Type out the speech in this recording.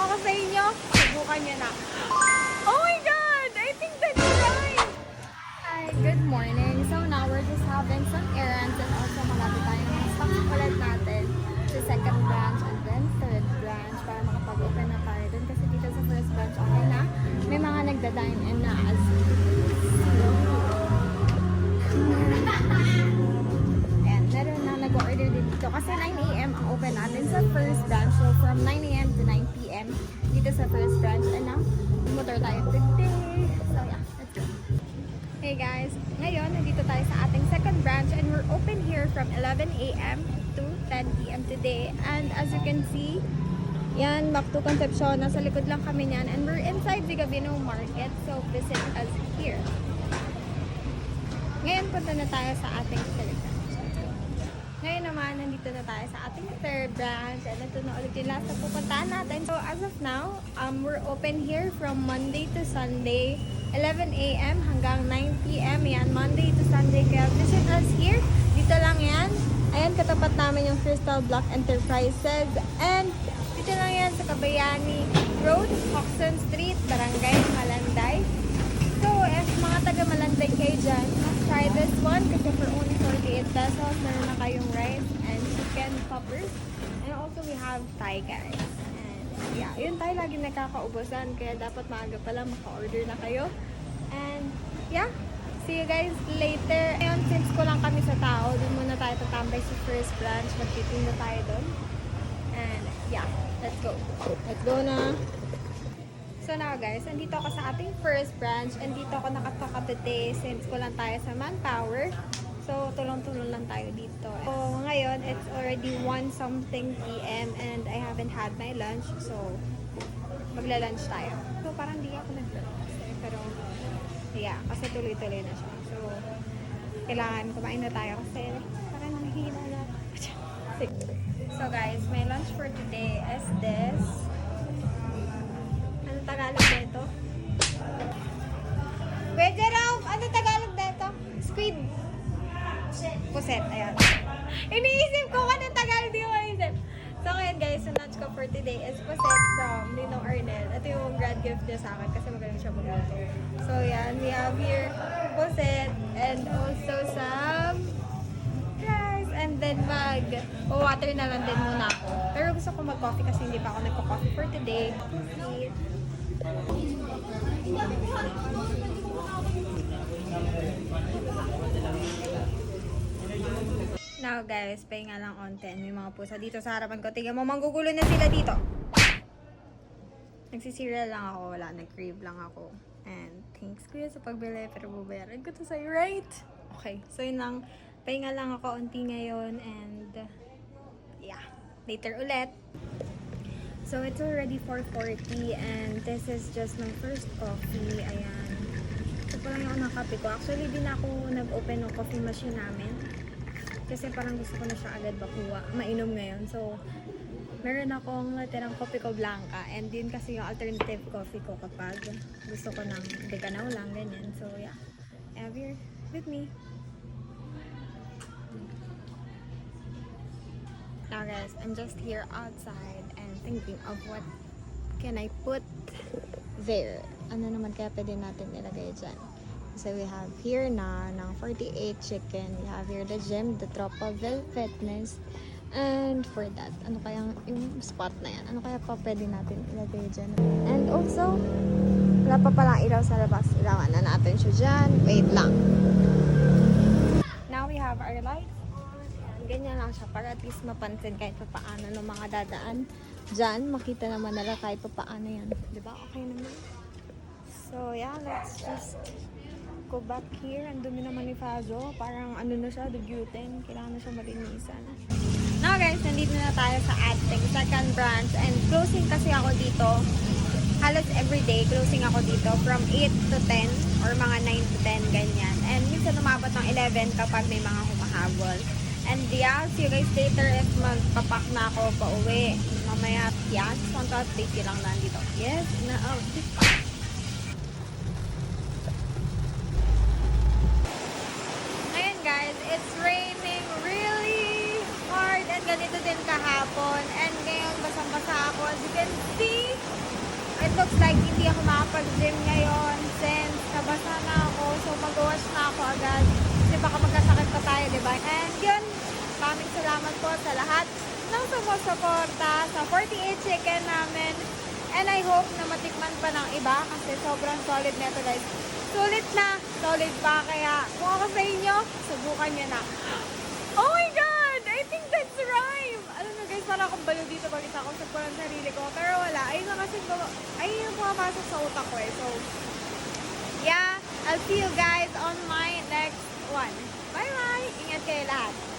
ako sa inyo, subukan nyo na. Oh my God! I think that's right! Hi, good morning. So now we're just having some errands and also malapit tayo ng stocks ulit natin sa second branch and then third branch para makapag-open na tayo dun. Kasi dito sa first branch, okay na. May mga nagda-dine in na as and meron na nag-order din dito. Kasi 9 a.m. ang open natin sa first branch. So from 9 a.m. to 9 p.m. dito sa first branch. And now, motor tayo today. So yeah, let's go. Hey guys, ngayon nandito tayo sa ating second branch and we're open here from 11 a.m. to 10 p.m. today. And as you can see, yan, back to Concepcion. Nasa likod lang kami niyan. And we're inside the Gabino Market. So visit us here. Ngayon punta na tayo sa ating third branch. Ngayon naman, nandito na tayo sa ating third branch. And ito na ulit yung last na pupuntahan natin. So as of now, we're open here from Monday to Sunday. 11 a.m. hanggang 9 p.m. Yan, Monday to Sunday. Kaya visit us here. Dito lang yan. Ayan, katapat namin yung Crystal Block Enterprises. And dito lang yan sa Kabayani Road, Hoxton Street, Barangay Malanday. So, if mga taga Malanday kayo dyan, try this one kasi for only 48 pesos, meron na kayong rice and chicken poppers. And also, we have Thai guys. Yeah, yun tayo lagi nakakaubusan kaya dapat maaga pa lang maka-order na kayo. And yeah, see you guys later. Ngayon, since kulang kami sa tao, dun muna tayo tatambay sa first branch. Magtitinda tayo dun. And yeah, let's go. Let's go na. So now guys, nandito ako sa ating first branch and dito ako nakatokatete since kulang tayo sa manpower. So, tulong-tulong lang tayo dito. So, ngayon, it's already 1-something p.m. and I haven't had my lunch. So, magla-lunch tayo. So, parang di ako nag-lunch. Pero, yeah, kasi tuloy-tuloy na siya. So, kailangan kumain na tayo kasi parang nanghihina na. So, guys, my lunch for today is this. Ano Tagalog dito? Wait, Jerome! Ano Tagalog dito? Squid. Puset, ayan. Iniisip ko anong Tagalog, di ko maisip. So ngayon guys, yung lunch ko for today is puset from Ninong Arnel. Ito yung grad gift niya sa akin kasi magaling siya magluto. So yan, we have here puset and also some rice. And then water na lang din muna ako. Pero gusto ko mag-coffee kasi hindi pa ako nagko-coffee for today. Now guys, pahinga lang onte. May mga pusa dito sa harapan ko. Tingnan mo, manggugulo na sila dito. Nagsiserial lang ako. Wala, nag-crave lang ako. And thanks kuya sa pagbili. Pero bubayaran ko to sa'yo, right? Okay, so yun lang. Pahinga lang ako onti ngayon. And yeah, later ulit. So it's already 4:40 and this is just my first coffee. Ayan. So pa lang ako ng kape ko. Actually, din ako nag-open ng coffee machine namin. Kasi parang gusto ko na siya agad mainom ngayon. So, meron akong natirang kopi ko blanca. And din kasi yung alternative coffee ko kapag gusto ko ng decanaw lang, ganyan. So, yeah. Have here with me. Now guys, I'm just here outside and thinking of what can I put there. Ano naman kaya pwede natin ilagay dyan. So we have here na ng 48 chicken. We have here the gym, the Tropaville Fitness. And for that, ano kaya yung spot na yan? Ano kaya pa pwede natin ilagay dyan? And also, wala pa palang ilaw sa labas. Ilawan na natin siya dyan. Wait lang. Now we have our lights on. Ganyan lang siya para at least mapansin kahit pa paano ng mga dadaan dyan. Makita naman nila kahit pa paano yan. Diba? Okay naman. So yeah, let's just go back here. Ang dumi naman ni Fazo. Parang ano na siya, dugyutin. Kailangan na siya malinisan. Now guys, nandito na tayo sa ating second branch. And closing kasi ako dito. Halos everyday, closing ako dito from 8 to 10 or mga 9 to 10, ganyan. And minsan umabot ng 11 kapag may mga humahabol. And yeah, see you guys later if magpapak na ako pa uwi. Mamaya, yeah, just want to update you lang nandito. Yes, guys, it's raining really hard and ganito din kahapon and ngayon basang-basa ako as you can see it looks like hindi ako makapag-gym ngayon since nabasa na ako. So, mag-wash na ako agad. Kasi baka magkasakit pa tayo, diba? And yun, maraming salamat po sa lahat ng sumusuporta sa 48 chicken namin. And I hope na matikman pa ng iba kasi sobrang solid nito guys. Sulit na, solid pa. Kaya kung ako sa inyo, subukan nyo na. Oh my God! I think that's rhyme! Alam mo guys, parang akong balo dito pag isa-usap ko ng sarili ko. Pero wala, ayun na kasi, ayun yung pumapasok sa utak ko eh. So, yeah, I'll see you guys on my next one. Bye-bye! Ingat kayo lahat!